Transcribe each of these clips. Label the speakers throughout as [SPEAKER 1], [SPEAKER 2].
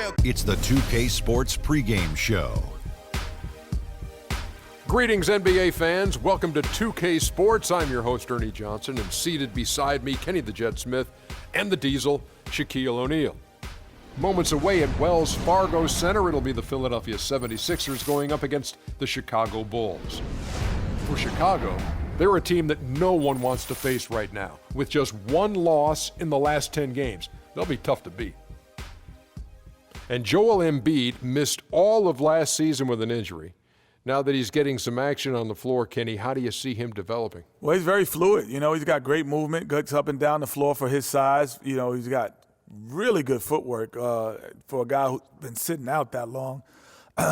[SPEAKER 1] real.
[SPEAKER 2] It's the 2K Sports pregame show.
[SPEAKER 3] Greetings, NBA fans. Welcome to 2K Sports. I'm your host, Ernie Johnson, and seated beside me, Kenny the Jet Smith and the Diesel, Shaquille O'Neal. Moments away at Wells Fargo Center, it'll be the Philadelphia 76ers going up against the Chicago Bulls. For Chicago, they're a team that no one wants to face right now. With just one loss in the last 10 games, they'll be tough to beat. And Joel Embiid missed all of last season with an injury. Now that he's getting some action on the floor, Kenny, how do you see him developing?
[SPEAKER 4] Well, he's very fluid. You know, he's got great movement, gets up and down the floor for his size. You know, he's got really good footwork for a guy who's been sitting out that long.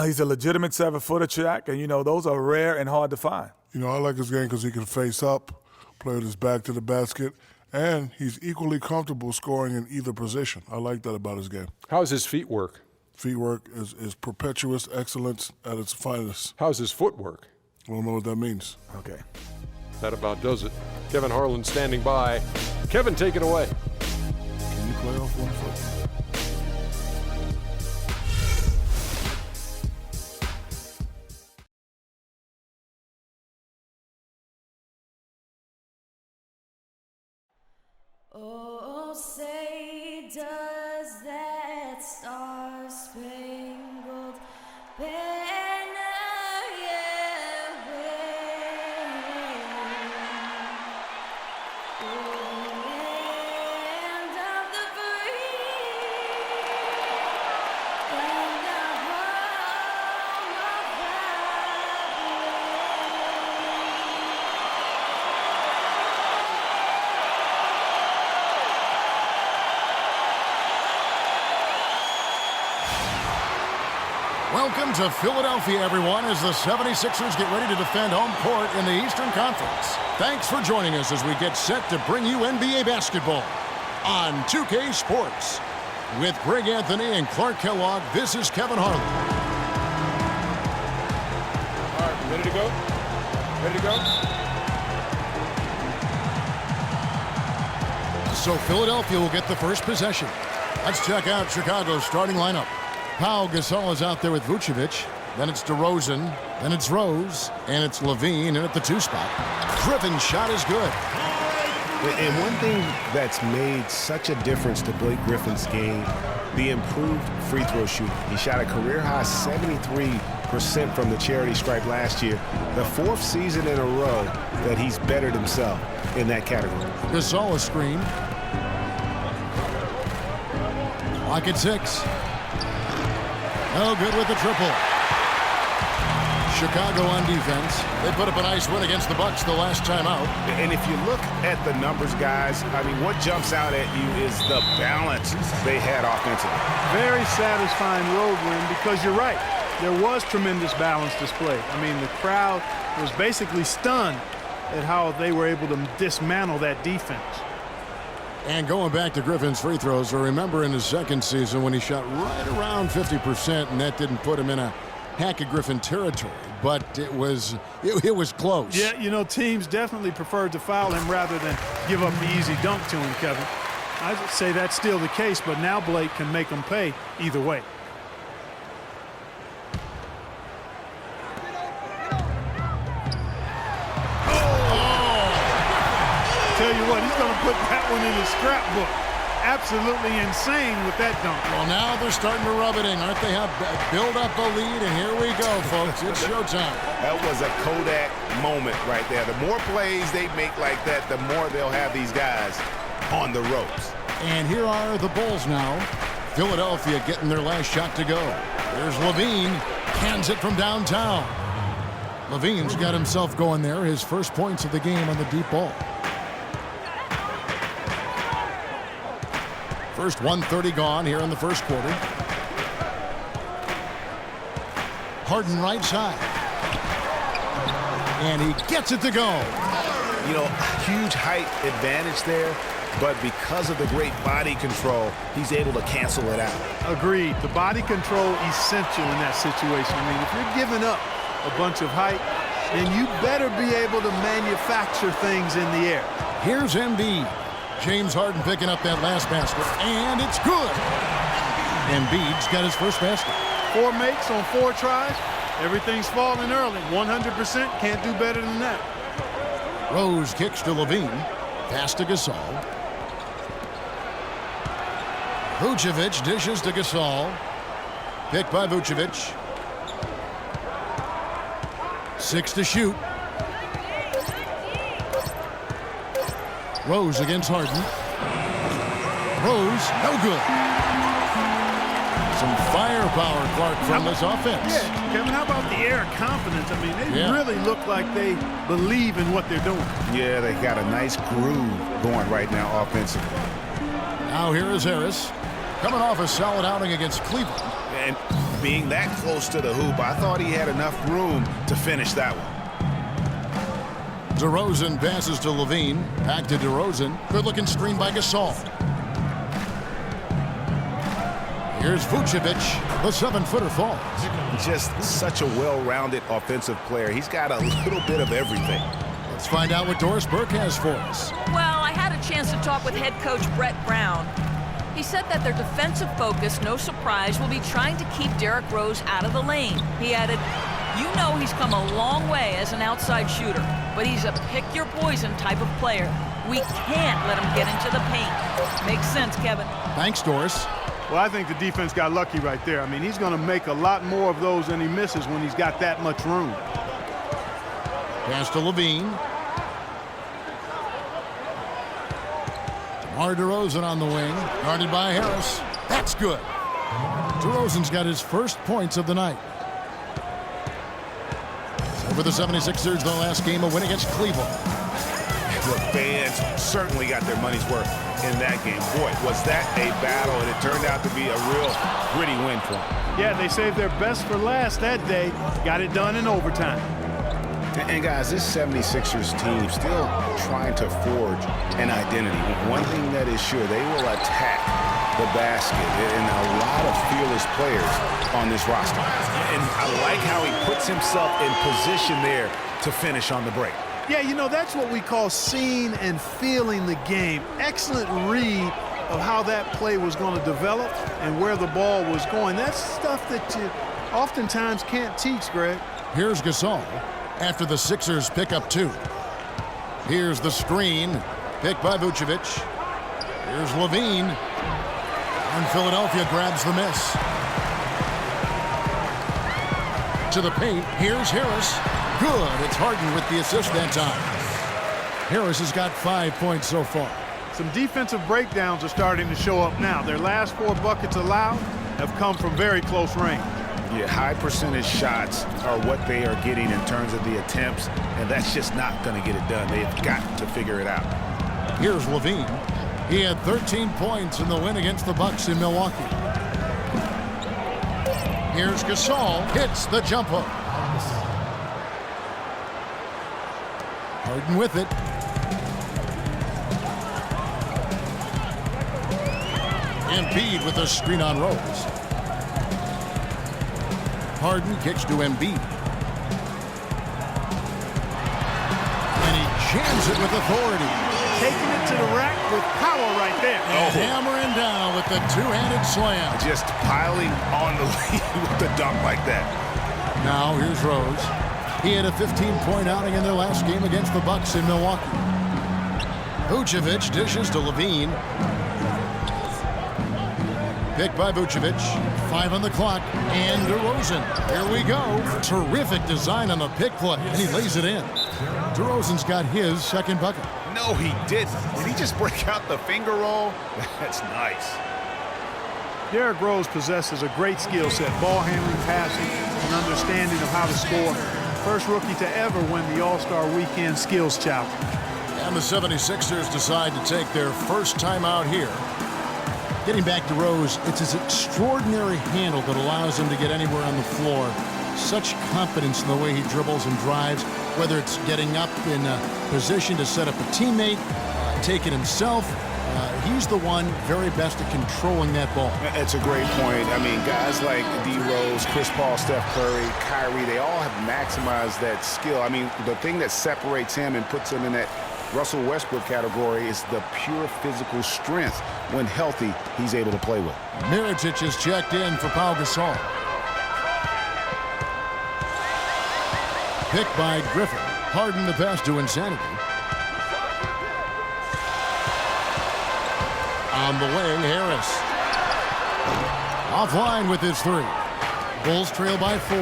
[SPEAKER 4] He's a legitimate 7-footer, Shaq, and, you know, those are rare and hard to find.
[SPEAKER 5] You know, I like his game because he can face up, play with his back to the basket, and he's equally comfortable scoring in either position. I like that about his game.
[SPEAKER 3] How's his feet work?
[SPEAKER 5] Feet work is perpetuous excellence at its finest.
[SPEAKER 3] How's his footwork?
[SPEAKER 5] I don't know what that means.
[SPEAKER 4] Okay.
[SPEAKER 3] That about does it. Kevin Harlan standing by. Kevin, take it away.
[SPEAKER 5] Can you play off one foot?
[SPEAKER 6] Oh, say does that star-spangled banner yet wave? Land of the free and the home of the
[SPEAKER 7] Welcome to Philadelphia, everyone, as the 76ers get ready to defend home court in the Eastern Conference. Thanks for joining us as we get set to bring you NBA basketball on 2K Sports. With Greg Anthony and Clark Kellogg, this is Kevin Harlan.
[SPEAKER 3] All right, ready to go? Ready to go?
[SPEAKER 7] So Philadelphia will get the first possession. Let's check out Chicago's starting lineup. Pau Gasol is out there with Vucevic. Then it's DeRozan. Then it's Rose. And it's Levine in at the 2 spot. Griffin's shot is good.
[SPEAKER 8] And one thing that's made such a difference to Blake Griffin's game, the improved free throw shooting. He shot a career-high 73% from the charity stripe last year, the 4th season in a row that he's bettered himself in that category.
[SPEAKER 7] Gasol is screen. Clock at 6. No good with the triple. Chicago on defense. They put up a nice win against the Bucks the last time out.
[SPEAKER 8] And if you look at the numbers, guys, I mean, what jumps out at you is the balance they had offensively.
[SPEAKER 9] Very satisfying road win because you're right. There was tremendous balance displayed. I mean, the crowd was basically stunned at how they were able to dismantle that defense.
[SPEAKER 7] And going back to Griffin's free throws, I remember in his second season when he shot right around 50%, and that didn't put him in a Hack-a-Griffin territory, but it was close.
[SPEAKER 9] Yeah, you know, teams definitely preferred to foul him rather than give up the easy dunk to him, Kevin. I'd say that's still the case, but now Blake can make them pay either way. Tell you what, he's going to put that one in his scrapbook. Absolutely insane with that dunk.
[SPEAKER 7] Well, now they're starting to rub it in, aren't they? Have build up a lead, and here we go, folks. It's showtime.
[SPEAKER 8] That was a Kodak moment right there. The more plays they make like that, the more they'll have these guys on the ropes.
[SPEAKER 7] And here are the Bulls now. Philadelphia getting their last shot to go. There's Levine. Cans it from downtown. Levine's got himself going there. His first points of the game on the deep ball. First 1:30 gone here in the first quarter. Harden right side. And he gets it to go.
[SPEAKER 8] You know, huge height advantage there, but because of the great body control, he's able to cancel it out.
[SPEAKER 9] Agreed. The body control essential in that situation. I mean, if you're giving up a bunch of height, then you better be able to manufacture things in the air.
[SPEAKER 7] Here's Embiid. James Harden picking up that last basket, and it's good. Embiid's got his first basket.
[SPEAKER 9] 4 makes on 4 tries. Everything's falling early. 100%. Can't do better than that.
[SPEAKER 7] Rose kicks to Levine. Pass to Gasol. Vucevic dishes to Gasol. Picked by Vucevic. 6 to shoot. Rose against Harden. Rose, no good. Some firepower, Clark, from this offense.
[SPEAKER 9] Yeah, Kevin, how about the air of confidence? I mean, they really look like they believe in what they're doing.
[SPEAKER 8] Yeah, they got a nice groove going right now offensively.
[SPEAKER 7] Now here is Harris, coming off a solid outing against Cleveland.
[SPEAKER 8] And being that close to the hoop, I thought he had enough room to finish that one.
[SPEAKER 7] DeRozan passes to Levine. Back to DeRozan. Good-looking screen by Gasol. Here's Vucevic. The 7-footer falls.
[SPEAKER 8] Just such a well-rounded offensive player. He's got a little bit of everything.
[SPEAKER 7] Let's find out what Doris Burke has for us.
[SPEAKER 1] Well, I had a chance to talk with head coach Brett Brown. He said that their defensive focus, no surprise, will be trying to keep Derrick Rose out of the lane. He added, "You know he's come a long way as an outside shooter, but he's a pick-your-poison type of player. We can't let him get into the paint." Makes sense, Kevin.
[SPEAKER 7] Thanks, Doris.
[SPEAKER 9] Well, I think the defense got lucky right there. I mean, he's going to make a lot more of those than he misses when he's got that much room.
[SPEAKER 7] Pass to Levine. DeMar DeRozan on the wing. Guarded by Harris. That's good. DeRozan's got his first points of the night. So for the 76ers, their last game, a win against Cleveland.
[SPEAKER 8] The fans certainly got their money's worth in that game. Boy, was that a battle, and it turned out to be a real gritty win for them.
[SPEAKER 9] Yeah, they saved their best for last that day. Got it done in overtime.
[SPEAKER 8] And guys, this 76ers team still trying to forge an identity. One thing that is sure, they will attack the basket, and a lot of fearless players on this roster. And I like how he puts himself in position there to finish on the break.
[SPEAKER 9] Yeah, you know, that's what we call seeing and feeling the game. Excellent read of how that play was going to develop and where the ball was going. That's stuff that you oftentimes can't teach, Greg.
[SPEAKER 7] Here's Gasol after the Sixers pick up 2. Here's the screen, picked by Vucevic. Here's Levine. And Philadelphia grabs the miss. To the paint, here's Harris. Good, it's Harden with the assist that time. Harris has got 5 points so far.
[SPEAKER 9] Some defensive breakdowns are starting to show up now. Their last 4 buckets allowed have come from very close range.
[SPEAKER 8] Yeah, high percentage shots are what they are getting in terms of the attempts, and that's just not going to get it done. They've got to figure it out.
[SPEAKER 7] Here's Levine. He had 13 points in the win against the Bucks in Milwaukee. Here's Gasol, hits the jump hook. Harden with it. Embiid with a screen on Rose. Harden kicks to Embiid. And he jams it with authority.
[SPEAKER 9] Taking it to the rack with power right there.
[SPEAKER 7] And hammering down with the two-handed slam.
[SPEAKER 8] Just piling on the lead with the dunk like that.
[SPEAKER 7] Now here's Rose. He had a 15-point outing in their last game against the Bucks in Milwaukee. Vucevic dishes to Levine. Picked by Vucevic. 5 on the clock. And DeRozan. Here we go. Terrific design on the pick play. And he lays it in. DeRozan's got his second bucket.
[SPEAKER 8] No, he didn't. Did he just break out the finger roll? That's nice.
[SPEAKER 9] Derrick Rose possesses a great skill set. Ball handling, passing, and understanding of how to score. First rookie to ever win the All-Star Weekend Skills Challenge.
[SPEAKER 7] And the 76ers decide to take their first time out here. Getting back to Rose, it's his extraordinary handle that allows him to get anywhere on the floor. Such confidence in the way he dribbles and drives, whether it's getting up in a position to set up a teammate, take it himself. He's the one very best at controlling that ball.
[SPEAKER 8] That's a great point. I mean, guys like D. Rose, Chris Paul, Steph Curry, Kyrie, they all have maximized that skill. I mean, the thing that separates him and puts him in that Russell Westbrook category is the pure physical strength. When healthy, he's able to play with.
[SPEAKER 7] Mirotic is checked in for Pau Gasol. Picked by Griffin. Harden the pass to Insanity. On the wing, Harris. Offline with his 3. Bulls trail by 4.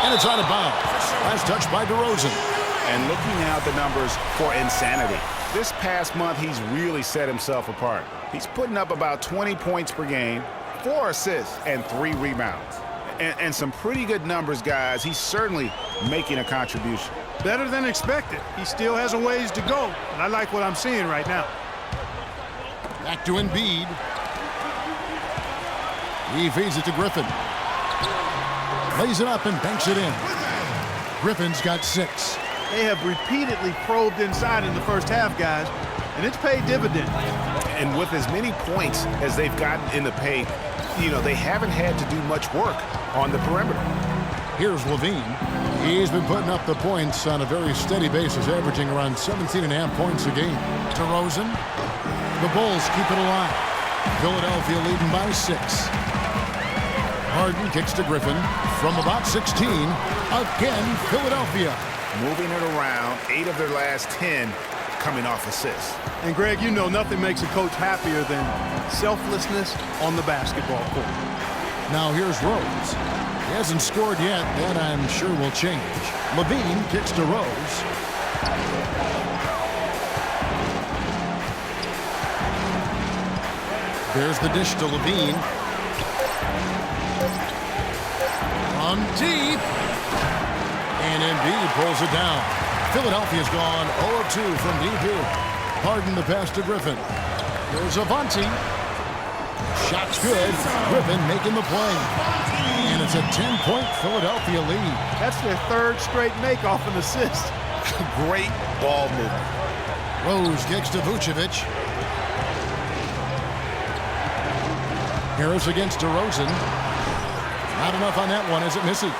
[SPEAKER 7] And it's out of bounds. Last touch by DeRozan.
[SPEAKER 8] And looking now at the numbers for Insanity. This past month, he's really set himself apart. He's putting up about 20 points per game, 4 assists, and 3 rebounds. And some pretty good numbers, guys. He's certainly making a contribution.
[SPEAKER 9] Better than expected. He still has a ways to go, and I like what I'm seeing right now.
[SPEAKER 7] Back to Embiid. He feeds it to Griffin. Lays it up and banks it in. Griffin's got 6.
[SPEAKER 9] They have repeatedly probed inside in the first half, guys, and it's paid dividends.
[SPEAKER 8] And with as many points as they've gotten in the paint, they haven't had to do much work on the perimeter.
[SPEAKER 7] Here's Levine. He's been putting up the points on a very steady basis, averaging around 17.5 points a game. DeRozan. The Bulls keep it alive. Philadelphia leading by 6. Harden kicks to Griffin from about 16. Again, Philadelphia.
[SPEAKER 8] Moving it around, 8 of their last 10 coming off assists.
[SPEAKER 9] And Greg, nothing makes a coach happier than selflessness on the basketball court.
[SPEAKER 7] Now here's Rose. He hasn't scored yet. That I'm sure will change. Levine kicks to Rose. There's the dish to Levine. From deep. And Embiid pulls it down. Philadelphia's gone 0-2 from deep here. Harden the pass to Griffin. There's Avanti. Shot's good. Griffin making the play. And it's a 10-point Philadelphia lead.
[SPEAKER 9] That's their 3rd straight make off an assist.
[SPEAKER 8] Great ball movement.
[SPEAKER 7] Rose kicks to Vucevic. Harris against DeRozan. Not enough on that one as it misses.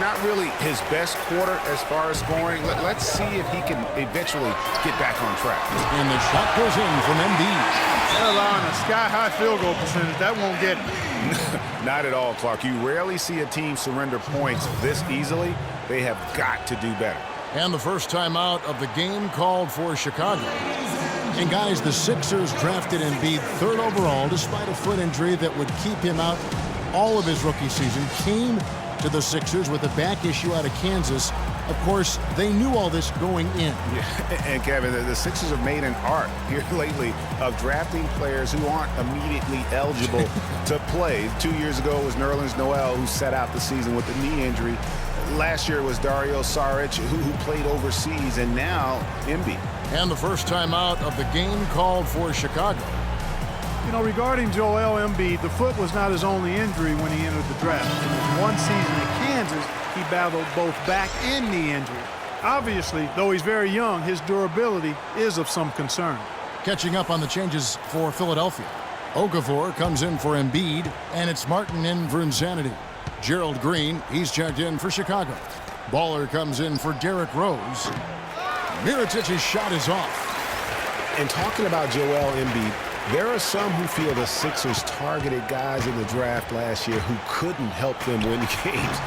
[SPEAKER 8] Not really his best quarter as far as scoring. Let's see if he can eventually get back on track.
[SPEAKER 7] And the shot goes in from Embiid.
[SPEAKER 9] They're allowing a sky-high field goal percentage. That won't get it.
[SPEAKER 8] Not at all, Clark. You rarely see a team surrender points this easily. They have got to do better.
[SPEAKER 7] And the first time out of the game called for Chicago. And guys, the Sixers drafted Embiid 3rd overall despite a foot injury that would keep him out all of his rookie season. Came to the Sixers with a back issue out of Kansas. Of course, they knew all this going in.
[SPEAKER 8] Yeah. And Kevin, the Sixers have made an art here lately of drafting players who aren't immediately eligible to play. 2 years ago it was Nerlens Noel who sat out the season with a knee injury. Last year it was Dario Saric who played overseas, and now Embiid.
[SPEAKER 7] And the first time out of the game called for Chicago.
[SPEAKER 9] Regarding Joel Embiid, the foot was not his only injury when he entered the draft. In his 1 season at Kansas, he battled both back and knee injury. Obviously, though he's very young, his durability is of some concern.
[SPEAKER 7] Catching up on the changes for Philadelphia. Okafor comes in for Embiid, and it's Martin in for Insanity. Gerald Green, he's checked in for Chicago. Baller comes in for Derrick Rose. Mirotic's shot is off.
[SPEAKER 8] And talking about Joel Embiid, there are some who feel the Sixers targeted guys in the draft last year who couldn't help them win games.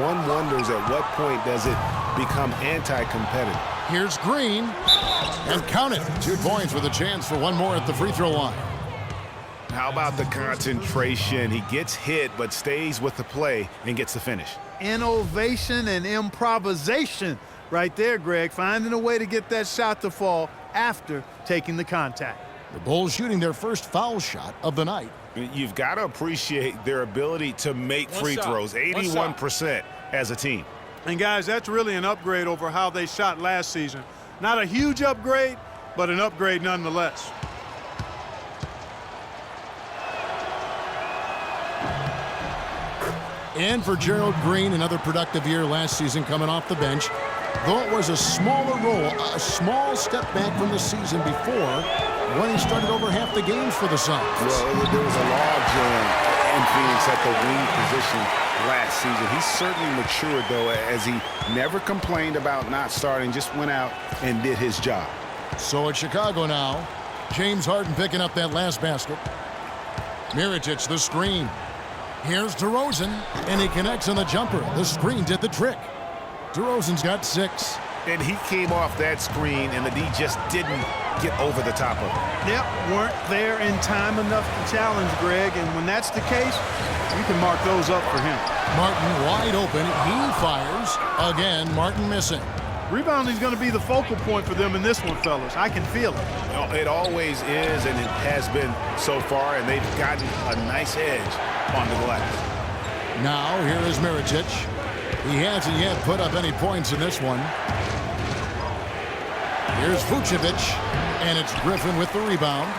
[SPEAKER 8] One wonders at what point does it become anti-competitive.
[SPEAKER 7] Here's Green, and count it. 2 points with a chance for one more at the free throw line.
[SPEAKER 8] How about the concentration? He gets hit but stays with the play and gets the finish.
[SPEAKER 9] Innovation and improvisation right there, Greg. Finding a way to get that shot to fall after taking the contact.
[SPEAKER 7] The Bulls shooting their first foul shot of the night.
[SPEAKER 8] You've got to appreciate their ability to make free throws, 81% as a team.
[SPEAKER 9] And guys, that's really an upgrade over how they shot last season. Not a huge upgrade, but an upgrade nonetheless.
[SPEAKER 7] And for Gerald Green, another productive year last season coming off the bench. Though it was a smaller role, a small step back from the season before when he started over half the games for the Suns.
[SPEAKER 8] Well, there was a log jam in Phoenix at the wing position last season. He's certainly matured, though, as he never complained about not starting, just went out and did his job.
[SPEAKER 7] So it's Chicago now. James Harden picking up that last basket. Mirotic, the screen. Here's DeRozan, and he connects on the jumper. The screen did the trick. DeRozan's got 6.
[SPEAKER 8] And he came off that screen, and the D just didn't get over the top of it.
[SPEAKER 9] Yep, weren't there in time enough to challenge Greg, and when that's the case, you can mark those up for him.
[SPEAKER 7] Martin wide open. He fires. Again, Martin missing.
[SPEAKER 9] Rebounding's going to be the focal point for them in this one, fellas. I can feel it.
[SPEAKER 8] It always is, and it has been so far, and they've gotten a nice edge on the glass.
[SPEAKER 7] Now, here is Mirotic. He hasn't yet put up any points in this one. Here's Vucevic, and it's Griffin with the rebound.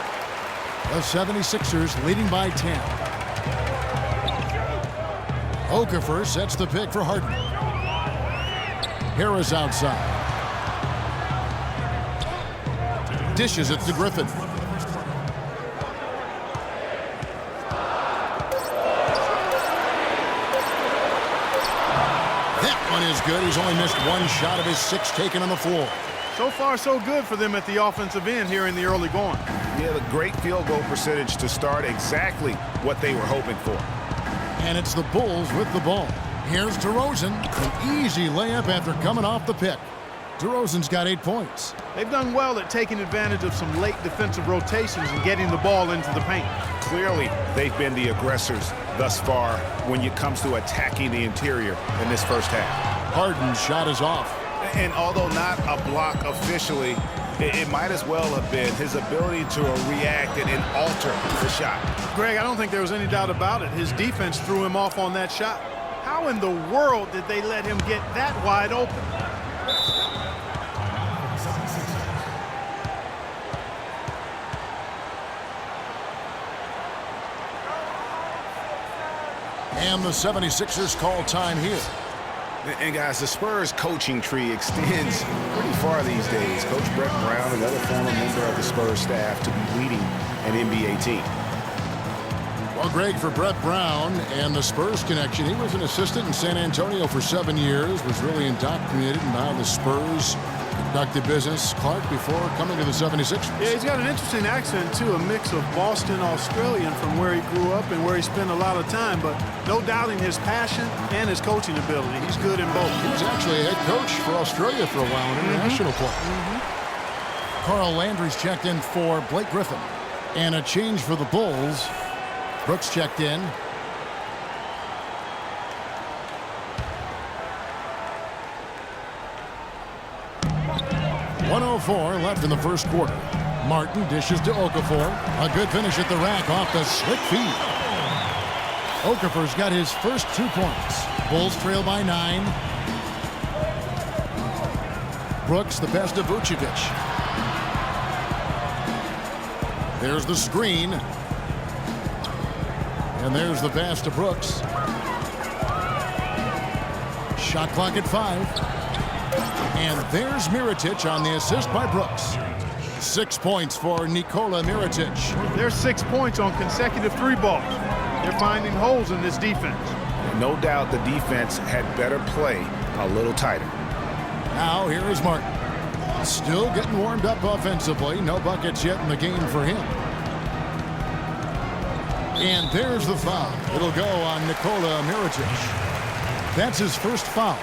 [SPEAKER 7] The 76ers leading by 10. Okafor sets the pick for Harden. Harris outside. Dishes it to Griffin. That one is good. He's only missed one shot of his 6 taken on the floor.
[SPEAKER 9] So far, so good for them at the offensive end here in the early going.
[SPEAKER 8] Yeah, the great field goal percentage to start, exactly what they were hoping for.
[SPEAKER 7] And it's the Bulls with the ball. Here's DeRozan. An easy layup after coming off the pick. DeRozan's got 8 points.
[SPEAKER 9] They've done well at taking advantage of some late defensive rotations and getting the ball into the paint.
[SPEAKER 8] Clearly, they've been the aggressors thus far when it comes to attacking the interior in this first half.
[SPEAKER 7] Harden's shot is off.
[SPEAKER 8] And although not a block officially, it might as well have been his ability to react and alter the shot.
[SPEAKER 9] Greg, I don't think there was any doubt about it. His defense threw him off on that shot. How in the world did they let him get that wide open?
[SPEAKER 7] And the 76ers call time here.
[SPEAKER 8] And guys, the Spurs coaching tree extends pretty far these days. Coach Brett Brown, another former member of the Spurs staff, to be leading an NBA team.
[SPEAKER 7] Well, Greg, for Brett Brown and the Spurs connection, he was an assistant in San Antonio for 7 years, was really indoctrinated in how the Spurs conducted business, Clark, before coming to the 76ers.
[SPEAKER 9] Yeah, he's got an interesting accent, too, a mix of Boston Australian from where he grew up and where he spent a lot of time, but no doubting his passion and his coaching ability. He's good in both.
[SPEAKER 7] He was actually a head coach for Australia for a while in international play. Carl Landry's checked in for Blake Griffin. And a change for the Bulls. Brooks checked in. .104 left in the first quarter. Martin dishes to Okafor. A good finish at the rack off the slick feed. Okafor's got his first 2 points. Bulls trail by 9. Brooks the best of Vucevic. There's the screen. And there's the pass to Brooks. Shot clock at 5. And there's Mirotic on the assist by Brooks. 6 points for Nikola Mirotic.
[SPEAKER 9] There's 6 points on consecutive 3 balls. They're finding holes in this defense.
[SPEAKER 8] No doubt the defense had better play a little tighter.
[SPEAKER 7] Now here is Martin. Still getting warmed up offensively. No buckets yet in the game for him. And there's the foul. It'll go on Nikola Mirotic. That's his first foul.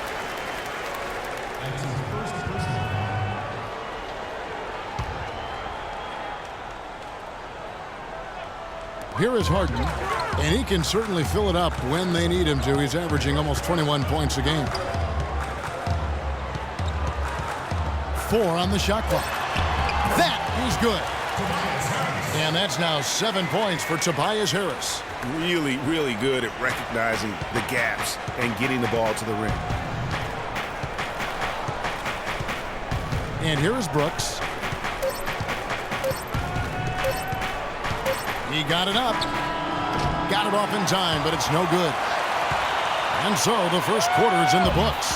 [SPEAKER 7] Here is Harden, and he can certainly fill it up when they need him to. He's averaging almost 21 points a game. 4 on the shot clock. That is good. And that's now 7 points for Tobias Harris.
[SPEAKER 8] Really, really good at recognizing the gaps and getting the ball to the rim.
[SPEAKER 7] And here is Brooks. He got it up. Got it off in time, but it's no good. And so the first quarter is in the books.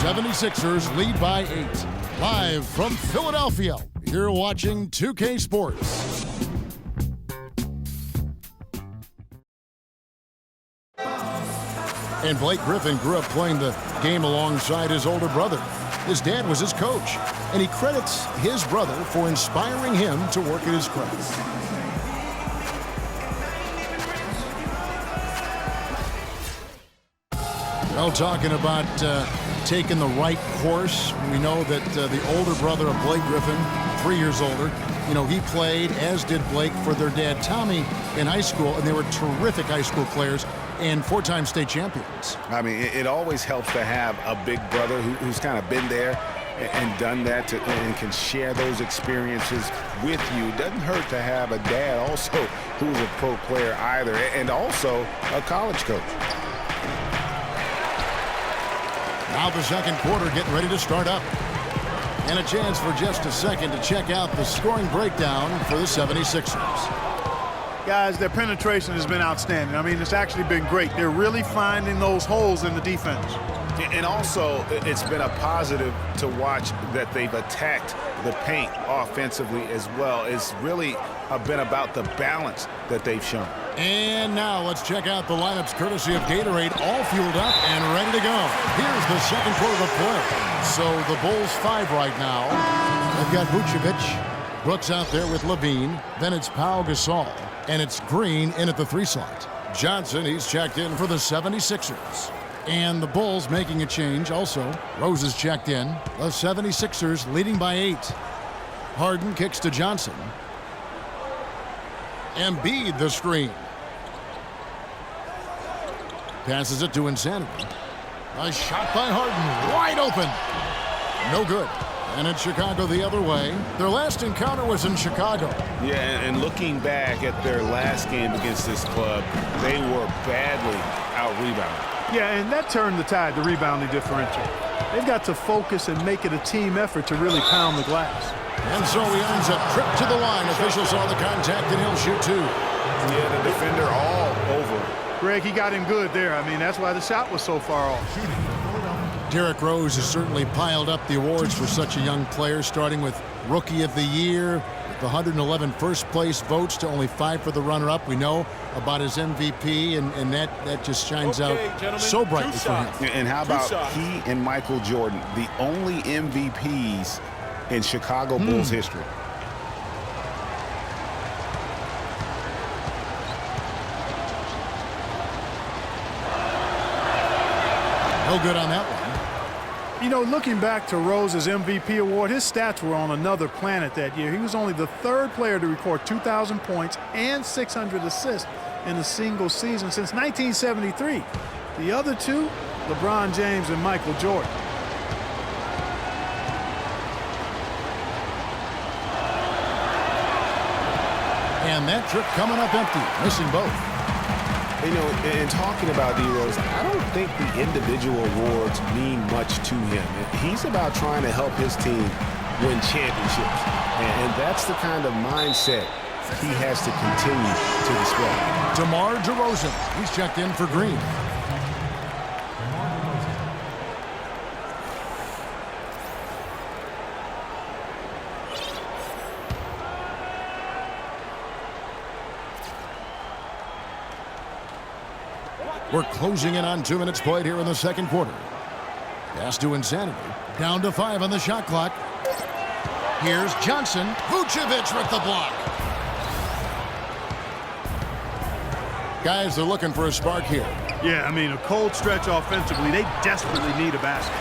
[SPEAKER 7] 76ers lead by 8. Live from Philadelphia, you're watching 2K Sports. And Blake Griffin grew up playing the game alongside his older brother. His dad was his coach, and he credits his brother for inspiring him to work at his craft. Well, talking about taking the right course, we know that the older brother of Blake Griffin, 3 years older, you know, he played, as did Blake, for their dad Tommy in high school, and they were terrific high school players and 4-time state champions.
[SPEAKER 8] I mean, it always helps to have a big brother who's kind of been there and done that and can share those experiences with you. It doesn't hurt to have a dad also who's a pro player either, and also a college coach.
[SPEAKER 7] Now the second quarter getting ready to start up. And a chance for just a second to check out the scoring breakdown for the 76ers.
[SPEAKER 9] Guys, their penetration has been outstanding. I mean, it's actually been great. They're really finding those holes in the defense.
[SPEAKER 8] And also, it's been a positive to watch that they've attacked the paint offensively as well. It's really been about the balance that they've shown.
[SPEAKER 7] And now let's check out the lineups courtesy of Gatorade, all fueled up and ready to go. Here's the second quarter of play. So the Bulls 5 right now. They've got Vucevic, Brooks out there with Levine. Then it's Pau Gasol. And it's Green in at the 3 slot. Johnson, he's checked in for the 76ers. And the Bulls making a change also. Rose is checked in. The 76ers leading by 8. Harden kicks to Johnson. Embiid the screen. Passes it to Insanity. A shot by Harden, wide open. No good. And it's Chicago the other way. Their last encounter was in Chicago.
[SPEAKER 8] Yeah, and looking back at their last game against this club, they were badly out-rebounded.
[SPEAKER 9] Yeah, and that turned the tide, the rebounding differential. They've got to focus and make it a team effort to really pound the glass.
[SPEAKER 7] And so he earns a trip to the line. Officials saw the contact, and he'll shoot 2.
[SPEAKER 8] Yeah, the defender all over.
[SPEAKER 9] Greg, he got him good there. I mean, that's why the shot was so far off.
[SPEAKER 7] Derrick Rose has certainly piled up the awards for such a young player, starting with Rookie of the Year, with the 111 first-place votes to only 5 for the runner-up. We know about his MVP, and that just shines out so brightly for him.
[SPEAKER 8] And how about he and Michael Jordan, the only MVPs in Chicago Bulls history?
[SPEAKER 7] No good on that one.
[SPEAKER 9] You know, looking back to Rose's MVP award, his stats were on another planet that year. He was only the 3rd player to record 2,000 points and 600 assists in a single season since 1973. The other 2, LeBron James and Michael Jordan.
[SPEAKER 7] And that trip coming up empty, missing both.
[SPEAKER 8] You know, in talking about D-Rose, I don't think the individual awards mean much to him. He's about trying to help his team win championships. And that's the kind of mindset he has to continue to display.
[SPEAKER 7] DeMar DeRozan, he's checked in for Green. We're closing in on 2 minutes played here in the second quarter. Pass to Insanity. Down to 5 on the shot clock. Here's Johnson. Vucevic with the block. Guys, they're looking for a spark here.
[SPEAKER 9] Yeah, I mean, a cold stretch offensively. They desperately need a basket.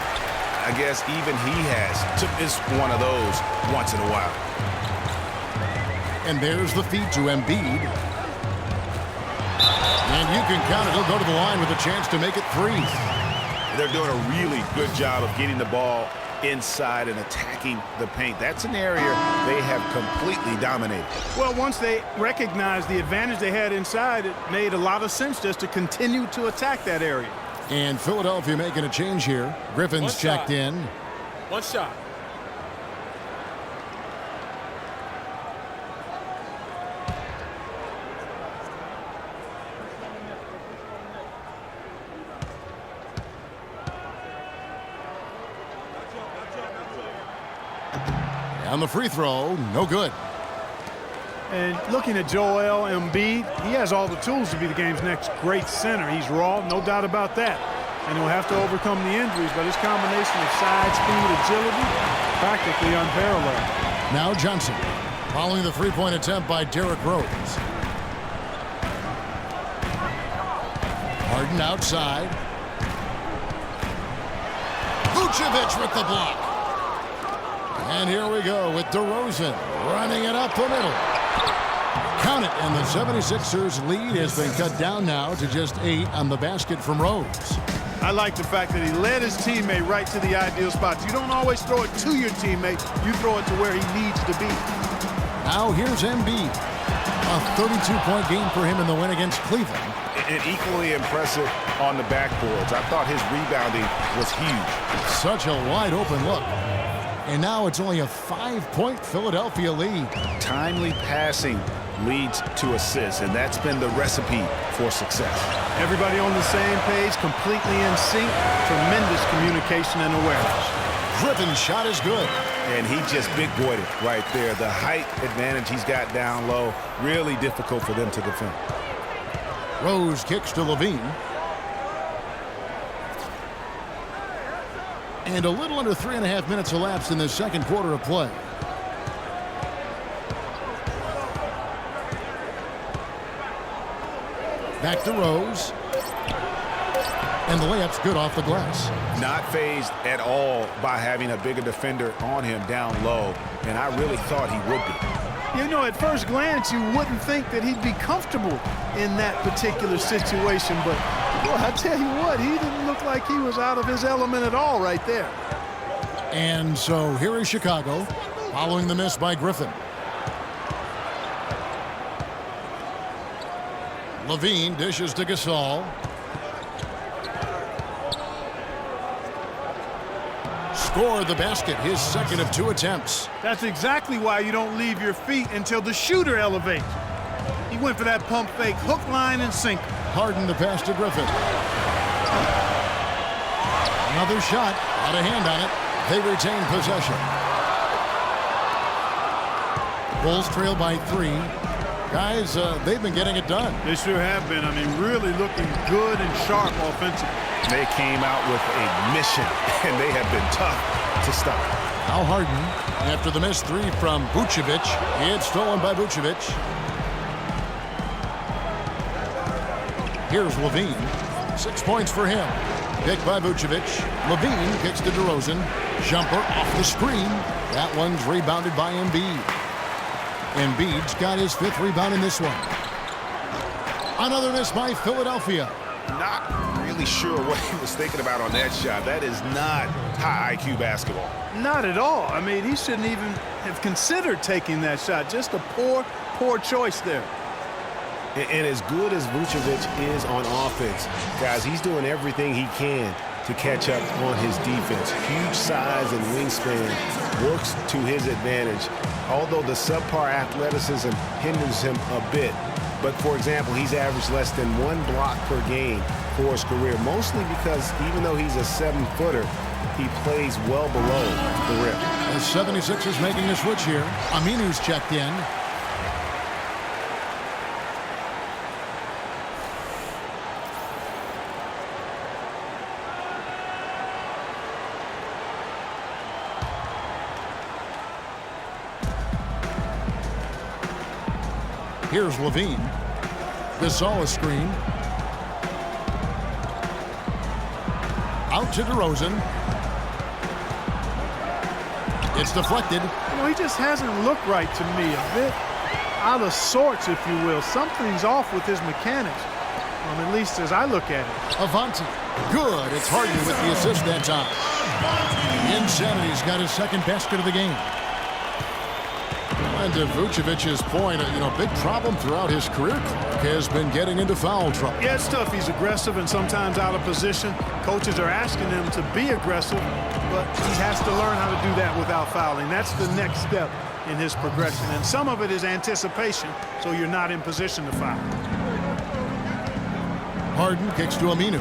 [SPEAKER 8] I guess even he has. It's one of those once in a while.
[SPEAKER 7] And there's the feed to Embiid. And you can count it. He'll go to the line with a chance to make it 3.
[SPEAKER 8] They're doing a really good job of getting the ball inside and attacking the paint. That's an area they have completely dominated.
[SPEAKER 9] Well, once they recognized the advantage they had inside, it made a lot of sense just to continue to attack that area.
[SPEAKER 7] And Philadelphia making a change here. Griffin's checked in.
[SPEAKER 10] One shot.
[SPEAKER 7] On the free throw, no good.
[SPEAKER 9] And looking at Joel Embiid, he has all the tools to be the game's next great center. He's raw, no doubt about that. And he'll have to overcome the injuries, but his combination of size, speed, agility, practically unparalleled.
[SPEAKER 7] Now Johnson, following the three-point attempt by Derrick Rose. Harden outside. Vucevic with the block. And here we go with DeRozan running it up the middle. Count it, and the 76ers lead has been cut down now to just 8 on the basket from Rose.
[SPEAKER 9] I like the fact that he led his teammate right to the ideal spots. You don't always throw it to your teammate. You throw it to where he needs to be.
[SPEAKER 7] Now here's Embiid. A 32-point game for him in the win against Cleveland.
[SPEAKER 8] And equally impressive on the backboards. I thought his rebounding was huge.
[SPEAKER 7] Such a wide open look. And now it's only a 5-point Philadelphia lead.
[SPEAKER 8] Timely passing leads to assists, and that's been the recipe for success.
[SPEAKER 9] Everybody on the same page, completely in sync. Tremendous communication and awareness.
[SPEAKER 7] Griffin's shot is good.
[SPEAKER 8] And he just big-boyed it right there. The height advantage he's got down low, really difficult for them to defend.
[SPEAKER 7] Rose kicks to Levine. And a little under 3.5 minutes elapsed in the second quarter of play. Back to Rose. And the layup's good off the glass.
[SPEAKER 8] Not fazed at all by having a bigger defender on him down low, and I really thought he would be.
[SPEAKER 9] You know, at first glance, you wouldn't think that he'd be comfortable in that particular situation, but boy, I tell you what, he didn't look like he was out of his element at all right there.
[SPEAKER 7] And so here is Chicago, following the miss by Griffin. Levine dishes to Gasol. Scored the basket, his second of 2 attempts.
[SPEAKER 9] That's exactly why you don't leave your feet until the shooter elevates. He went for that pump fake, hook, line, and sinker.
[SPEAKER 7] Harden the pass to Griffin. Another shot, out of hand on it. They retain possession. Bulls trail by 3. Guys, they've been getting it done.
[SPEAKER 9] They sure have been. I mean, really looking good and sharp offensively.
[SPEAKER 8] They came out with a mission, and they have been tough to stop.
[SPEAKER 7] Now Harden, after the missed 3 from Vucevic. It's stolen by Vucevic. Here's Levine. 6 points for him. Picked by Vucevic. Levine kicks to DeRozan. Jumper off the screen. That one's rebounded by Embiid. Embiid's got his 5th rebound in this one. Another miss by Philadelphia.
[SPEAKER 8] Not really sure what he was thinking about on that shot. That is not high IQ basketball.
[SPEAKER 9] Not at all. I mean, he shouldn't even have considered taking that shot. Just a poor choice there.
[SPEAKER 8] And as good as Vucevic is on offense, guys, he's doing everything he can to catch up on his defense. Huge size and wingspan works to his advantage, although the subpar athleticism hinders him a bit. But, for example, he's averaged less than 1 block per game for his career, mostly because even though he's a 7-footer, he plays well below the rim.
[SPEAKER 7] The 76ers making a switch here. Aminu's checked in. Here's Levine. Gasol screen. Out to DeRozan. It's deflected.
[SPEAKER 9] You know, he just hasn't looked right to me. A bit out of sorts, if you will. Something's off with his mechanics, at least as I look at it.
[SPEAKER 7] Avanti. Good. It's Harden with the assist that time. Insanity's got his 2nd basket of the game. And to Vucevic's point, big problem throughout his career has been getting into foul trouble.
[SPEAKER 9] Yeah, it's tough. He's aggressive and sometimes out of position. Coaches are asking him to be aggressive, but he has to learn how to do that without fouling. That's the next step in his progression. And some of it is anticipation, so you're not in position to foul.
[SPEAKER 7] Harden kicks to Aminu.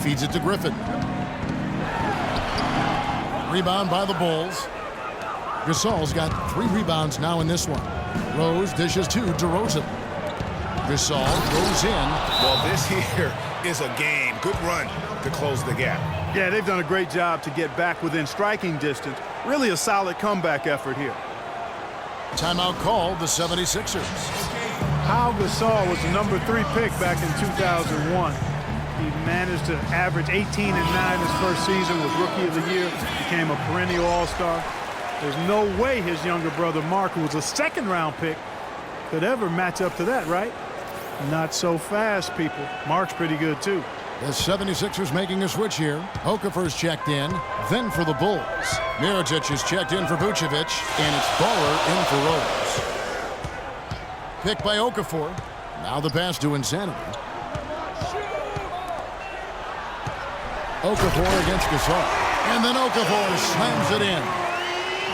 [SPEAKER 7] Feeds it to Griffin. Rebound by the Bulls. Gasol's got 3 rebounds now in this one. Rose dishes to DeRozan. Gasol goes in.
[SPEAKER 8] Well, this here is a game. Good run to close the gap.
[SPEAKER 9] Yeah, they've done a great job to get back within striking distance. Really a solid comeback effort here.
[SPEAKER 7] Timeout called the 76ers.
[SPEAKER 9] Pau Gasol was the number 3 pick back in 2001. He managed to average 18 and 9 his first season, was Rookie of the Year, became a perennial All-Star. There's no way his younger brother Mark, who was a second-round pick, could ever match up to that, right? Not so fast, people. Mark's pretty good, too.
[SPEAKER 7] The 76ers making a switch here. Okafor's checked in, then for the Bulls. Mirotic is checked in for Vucevic, and it's Baller in for Rose. Picked by Okafor. Now the pass to Insanity. Okafor against Gasol. And then Okafor slams it in.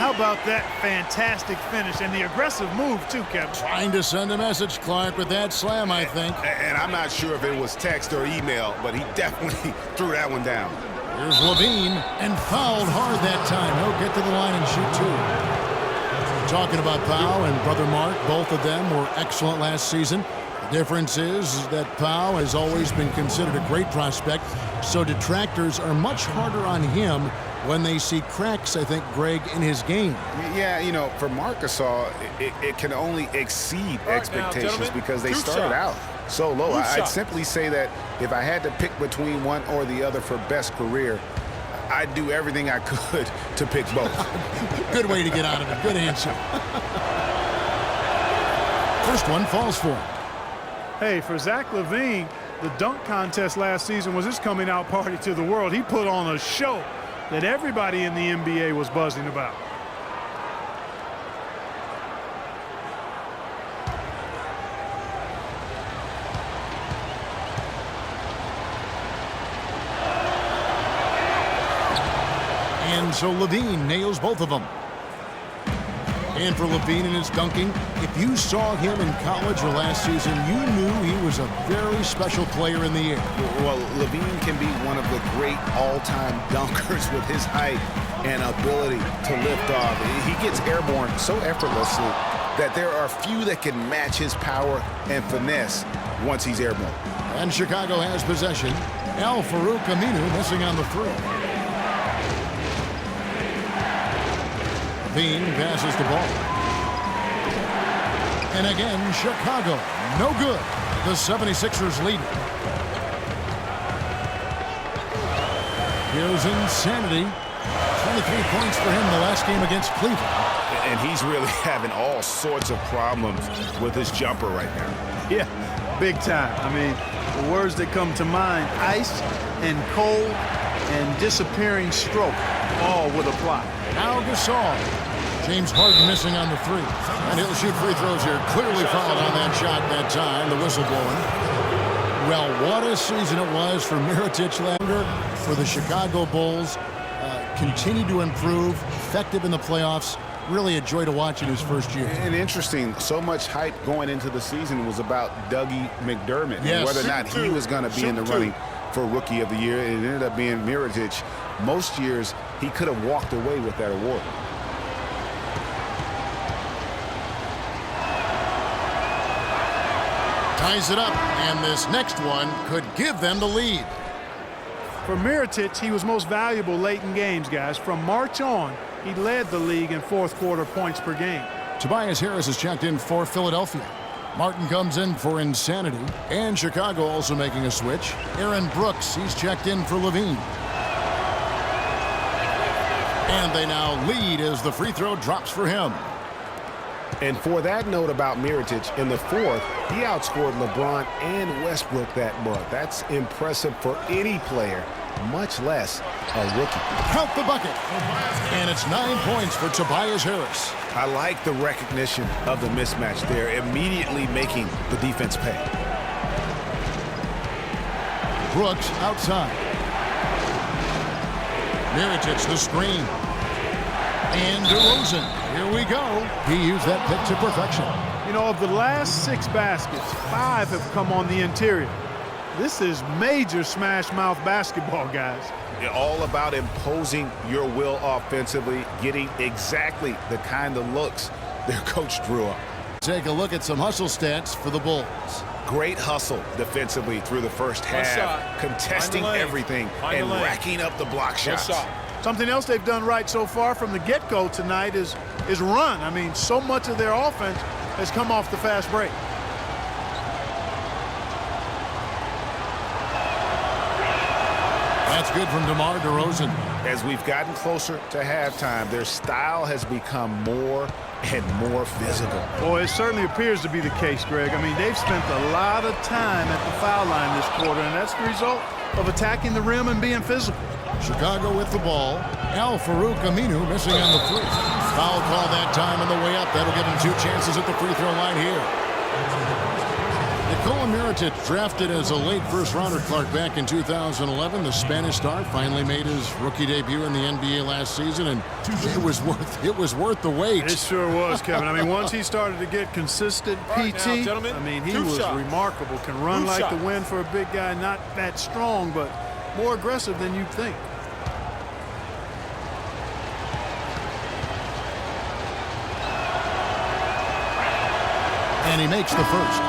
[SPEAKER 9] How about that fantastic finish and the aggressive move, too, Kevin?
[SPEAKER 7] Trying to send a message, Clark, with that slam, I think.
[SPEAKER 8] And I'm not sure if it was text or email, but he definitely threw that one down.
[SPEAKER 7] Here's Levine, and fouled hard that time. He'll get to the line and shoot 2. Talking about Pau and brother Mark, both of them were excellent last season. The difference is that Pau has always been considered a great prospect, so detractors are much harder on him when they see cracks, I think, Greg, in his game.
[SPEAKER 8] Yeah, you know, for Marc Gasol, it can only exceed expectations because they started out so low. I'd simply say that if I had to pick between one or the other for best career, I'd do everything I could to pick both.
[SPEAKER 7] Good way to get out of it. Good answer. First one falls for him.
[SPEAKER 9] Hey, for Zach LaVine, the dunk contest last season was his coming out party to the world. He put on a show that everybody in the NBA was buzzing about.
[SPEAKER 7] And so Levine nails both of them. And for Levine in his dunking, if you saw him in college or last season, you knew he was a very special player in the air.
[SPEAKER 8] Well, Levine can be one of the great all-time dunkers with his height and ability to lift off. He gets airborne so effortlessly that there are few that can match his power and finesse once he's airborne.
[SPEAKER 7] And Chicago has possession. Al-Farouq Aminu missing on the 3. Levine passes the ball. And again, Chicago, no good. The 76ers lead. Here's Insanity. 23 points for him the last game against Cleveland.
[SPEAKER 8] And he's really having all sorts of problems with his jumper right now.
[SPEAKER 9] Yeah, big time. I mean, the words that come to mind, ice and cold and disappearing stroke, all would apply.
[SPEAKER 7] Now Gasol. James Harden missing on the 3. And he'll shoot free throws here. Clearly fouled on that shot that time. The whistle blowing. Well, what a season it was for Mirotic Lander, for the Chicago Bulls. Continued to improve. Effective in the playoffs. Really a joy to watch in his first year.
[SPEAKER 8] And interesting, so much hype going into the season was about Dougie McDermott.
[SPEAKER 7] Yes.
[SPEAKER 8] And whether or not he was going to be in the running for Rookie of the Year. It ended up being Mirotic. Most years, he could have walked away with that award.
[SPEAKER 7] Ties it up, and this next one could give them the lead.
[SPEAKER 9] For Mirotic, he was most valuable late in games, guys. From March on, he led the league in fourth quarter points per game.
[SPEAKER 7] Tobias Harris is checked in for Philadelphia. Martin comes in for Insanity. And Chicago also making a switch. Aaron Brooks, he's checked in for Levine. And they now lead as the free throw drops for him.
[SPEAKER 8] And for that note about Mirotic, in the 4th, he outscored LeBron and Westbrook that month. That's impressive for any player, much less a rookie.
[SPEAKER 7] Count the bucket. And it's 9 points for Tobias Harris.
[SPEAKER 8] I like the recognition of the mismatch there, immediately making the defense pay.
[SPEAKER 7] Brooks outside. Mirotic the screen. And DeRozan, here we go. He used that pick to perfection.
[SPEAKER 9] You know, of the last 6 baskets, 5 have come on the interior. This is major smash mouth basketball, guys.
[SPEAKER 8] They're all about imposing your will offensively, getting exactly the kind of looks their coach drew up.
[SPEAKER 7] Take a look at some hustle stats for the Bulls.
[SPEAKER 8] Great hustle defensively through the first half, contesting everything and racking up the block shots.
[SPEAKER 9] Something else they've done right so far from the get-go tonight is run. I mean, so much of their offense has come off the fast break.
[SPEAKER 7] That's good from DeMar DeRozan.
[SPEAKER 8] As we've gotten closer to halftime, their style has become more and more physical.
[SPEAKER 9] Boy, it certainly appears to be the case, Greg. I mean, they've spent a lot of time at the foul line this quarter, and that's the result of attacking the rim and being physical.
[SPEAKER 7] Chicago with the ball. Al-Farouq Aminu missing on the three. Foul call that time on the way up. That'll give him 2 chances at the free throw line here. Nikola Mirotic, drafted as a late first-rounder, Clark, back in 2011. The Spanish star finally made his rookie debut in the NBA last season, and it was worth the wait.
[SPEAKER 9] It sure was, Kevin. I mean, once he started to get consistent PT, I mean, he was remarkable. Can run like the wind for a big guy. Not that strong, but more aggressive than you'd think.
[SPEAKER 7] And he makes the first.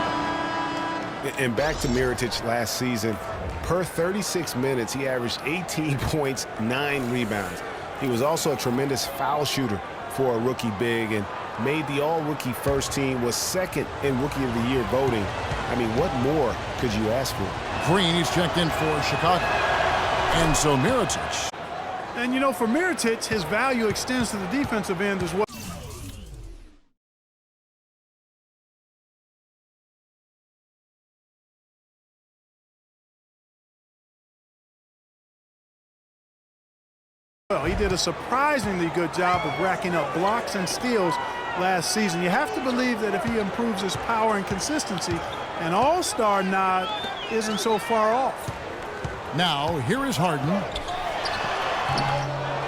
[SPEAKER 8] And back to Mirotic last season, per 36 minutes, he averaged 18 points, 9 rebounds. He was also a tremendous foul shooter for a rookie big and made the all-rookie first team, was second in Rookie of the Year voting. I mean, what more could you ask for?
[SPEAKER 7] Green, he's checked in for Chicago. And so Mirotic.
[SPEAKER 9] And, you know, for Mirotic, his value extends to the defensive end as well. He did a surprisingly good job of racking up blocks and steals last season. You have to believe that if he improves his power and consistency, an all-star nod isn't so far off.
[SPEAKER 7] Now, here is Harden.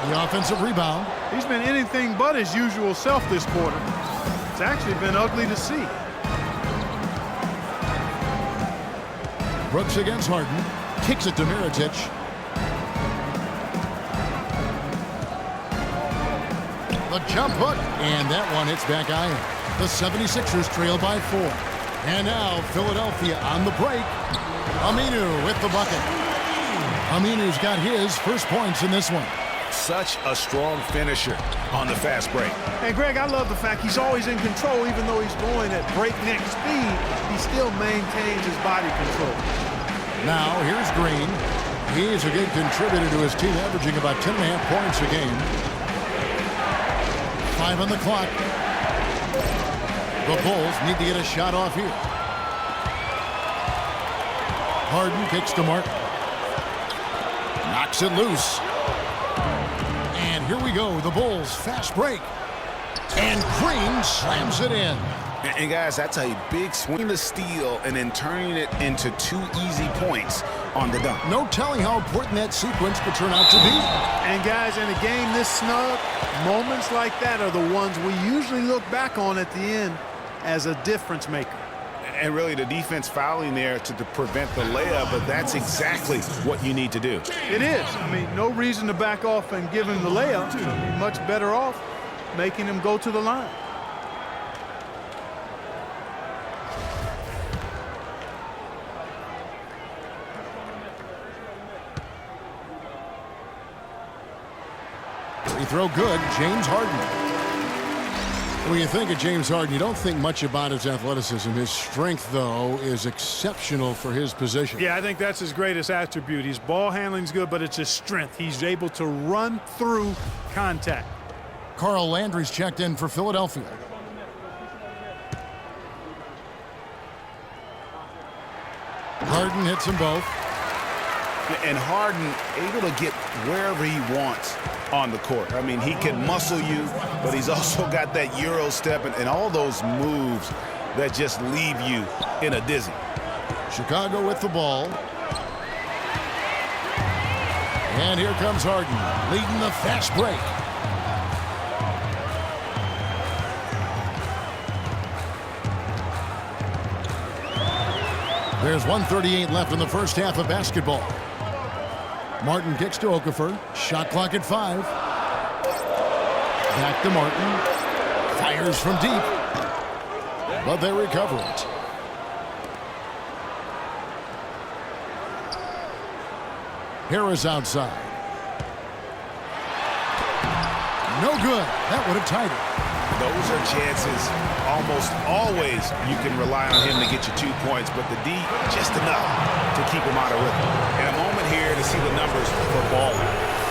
[SPEAKER 7] The offensive rebound.
[SPEAKER 9] He's been anything but his usual self this quarter. It's actually been ugly to see.
[SPEAKER 7] Brooks against Harden. Kicks it to Mirotic. The jump hook, and that one hits back iron. The 76ers trail by 4. And now Philadelphia on the break. Aminu with the bucket. Aminu's got his first points in this one.
[SPEAKER 8] Such a strong finisher on the fast break.
[SPEAKER 9] And Greg, I love the fact he's always in control. Even though he's going at breakneck speed, he still maintains his body control.
[SPEAKER 7] Now here's Green. He's a good contributor to his team, averaging about 10.5 points a game. 5 on the clock. The Bulls need to get a shot off here. Harden kicks to Martin. Knocks it loose. And here we go. The Bulls fast break. And Green slams it in.
[SPEAKER 8] And guys, that's a big swing to steal and then turning it into 2 easy points on the dunk.
[SPEAKER 7] No telling how important that sequence could turn out to be.
[SPEAKER 9] And guys, in a game this snug, moments like that are the ones we usually look back on at the end as a difference maker.
[SPEAKER 8] And really the defense fouling there to prevent the layup, but that's exactly what you need to do.
[SPEAKER 9] It is. I mean, no reason to back off and give him the layup. You'd be much better off making him go to the line.
[SPEAKER 7] Free throw good. James Harden. When you think of James Harden, you don't think much about his athleticism. His strength, though, is exceptional for his position.
[SPEAKER 9] Yeah, I think that's his greatest attribute. His ball handling's good, but it's his strength. He's able to run through contact.
[SPEAKER 7] Carl Landry's checked in for Philadelphia. Harden hits them both.
[SPEAKER 8] And Harden able to get wherever he wants on the court. I mean, he can muscle you, but he's also got that Euro step and all those moves that just leave you in a dizzy.
[SPEAKER 7] Chicago with the ball. And here comes Harden, leading the fast break. There's 1:38 left in the first half of basketball. Martin kicks to Okafor. Shot clock at 5. Back to Martin. Fires from deep. But they recover it. Harris outside. No good. That would have tied it.
[SPEAKER 8] Those are chances almost always you can rely on him to get you 2 points, but the D just enough to keep him out of rhythm. And a moment here to see the numbers for Ball.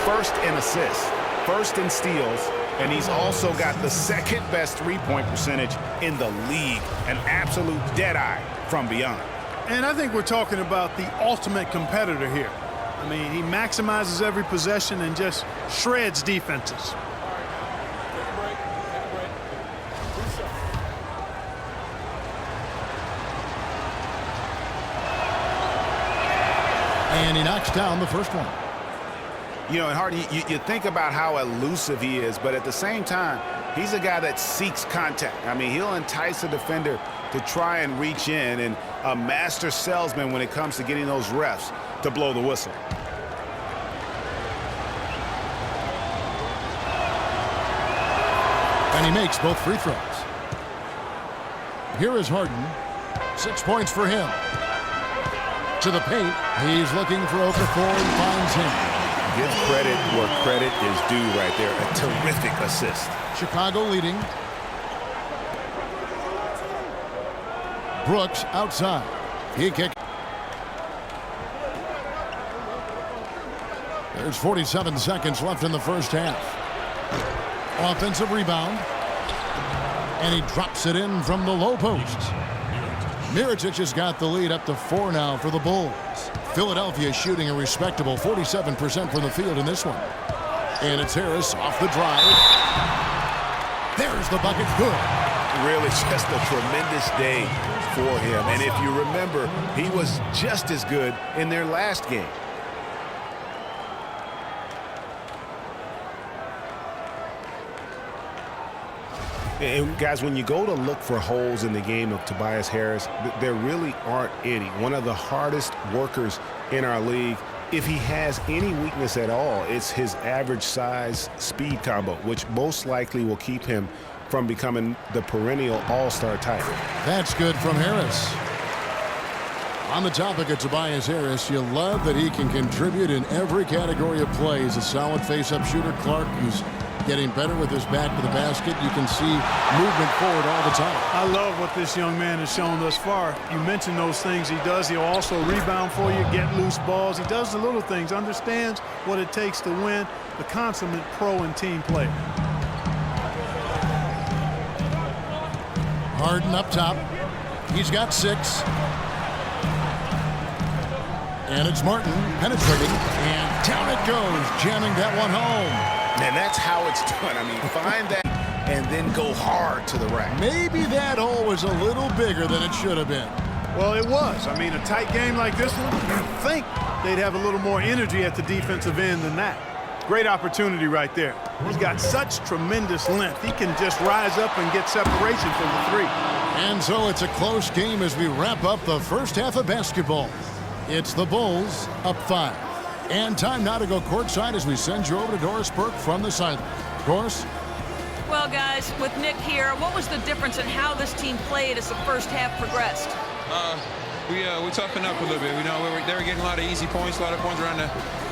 [SPEAKER 8] First in assists, first in steals, and he's also got the second best three-point percentage in the league. An absolute deadeye from beyond.
[SPEAKER 9] And I think we're talking about the ultimate competitor here. I mean, he maximizes every possession and just shreds defenses.
[SPEAKER 7] And he knocks down the first one.
[SPEAKER 8] You know, and Harden, you think about how elusive he is, but at the same time, he's a guy that seeks contact. I mean, he'll entice a defender to try and reach in, and a master salesman when it comes to getting those refs to blow the whistle.
[SPEAKER 7] And he makes both free throws. Here is Harden. 6 points for him. To the paint. He's looking for Okafor and finds him.
[SPEAKER 8] Give credit where credit is due right there. A terrific assist.
[SPEAKER 7] Chicago leading. Brooks outside. He kicks. There's 47 seconds left in the first half. Offensive rebound. And he drops it in from the low post. Mirotic has got the lead up to 4 now for the Bulls. Philadelphia shooting a respectable 47% from the field in this one. And it's Harris off the drive. There's the bucket. Good.
[SPEAKER 8] Really just a tremendous day for him. And if you remember, he was just as good in their last game. And guys, when you go to look for holes in the game of Tobias Harris, there really aren't any. One of the hardest workers in our league. If he has any weakness at all, it's his average size speed combo, which most likely will keep him from becoming the perennial all-star type.
[SPEAKER 7] That's good from Harris. On the topic of Tobias Harris, you love that he can contribute in every category of play. He's a solid face-up shooter. Clark, who's getting better with his back to the basket. You can see movement forward all the time.
[SPEAKER 9] I love what this young man has shown thus far. You mentioned those things he does. He'll also rebound for you, get loose balls. He does the little things, understands what it takes to win, the consummate pro and team player.
[SPEAKER 7] Harden up top. He's got 6. And it's Martin penetrating. And down it goes, jamming that one home.
[SPEAKER 8] And that's how it's done. I mean, find that and then go hard to the rack.
[SPEAKER 7] Maybe that hole was a little bigger than it should have been.
[SPEAKER 9] Well, it was. I mean, a tight game like this one, you'd think they'd have a little more energy at the defensive end than that. Great opportunity right there. He's got such tremendous length. He can just rise up and get separation from the 3.
[SPEAKER 7] And so it's a close game as we wrap up the first half of basketball. It's the Bulls up 5. And time now to go courtside as we send you over to Doris Burke from the sideline. Doris?
[SPEAKER 1] Well, guys, with Nick here, what was the difference in how this team played as the first half progressed?
[SPEAKER 10] We toughened up a little bit. They were getting a lot of easy points, a lot of points around the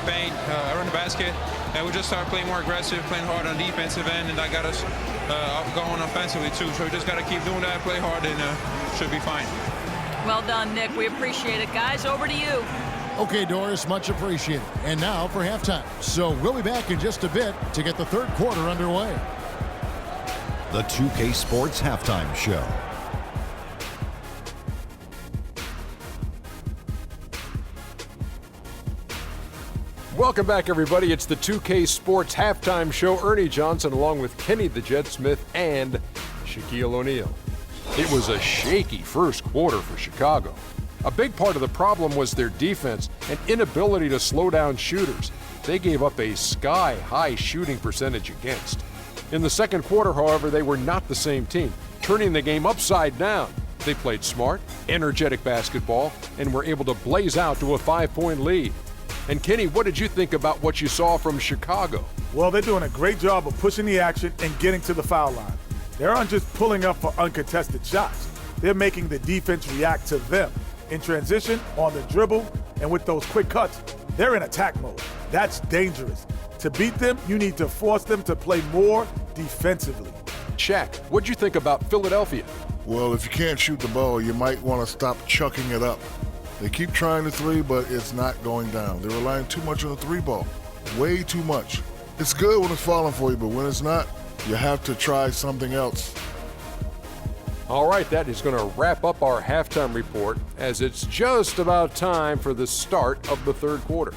[SPEAKER 10] paint, around the basket, and we just started playing more aggressive, playing hard on the defensive end, and that got us going offensively too. So we just got to keep doing that, play hard, and should be fine.
[SPEAKER 1] Well done, Nick. We appreciate it. Guys, over to you.
[SPEAKER 7] Okay, Doris, much appreciated. And now for halftime. So we'll be back in just a bit to get the third quarter underway.
[SPEAKER 2] The 2K Sports Halftime Show.
[SPEAKER 3] Welcome back, everybody. It's the 2K Sports Halftime Show. Ernie Johnson along with Kenny the Jet Smith and Shaquille O'Neal. It was a shaky first quarter for Chicago. A big part of the problem was their defense and inability to slow down shooters. They gave up a sky-high shooting percentage against. In the second quarter, however, they were not the same team, turning the game upside down. They played smart, energetic basketball and were able to blaze out to a 5-point lead. And Kenny, what did you think about what you saw from Chicago?
[SPEAKER 4] Well, they're doing a great job of pushing the action and getting to the foul line. They aren't just pulling up for uncontested shots. They're making the defense react to them. In transition, on the dribble, and with those quick cuts, they're in attack mode. That's dangerous. To beat them, you need to force them to play more defensively.
[SPEAKER 3] Shaq, what'd you think about Philadelphia?
[SPEAKER 5] Well, if you can't shoot the ball, you might want to stop chucking it up. They keep trying the three, but it's not going down. They're relying too much on the three ball. Way too much. It's good when it's falling for you, but when it's not, you have to try something else.
[SPEAKER 3] All right, that is going to wrap up our halftime report as it's just about time for the start of the third quarter.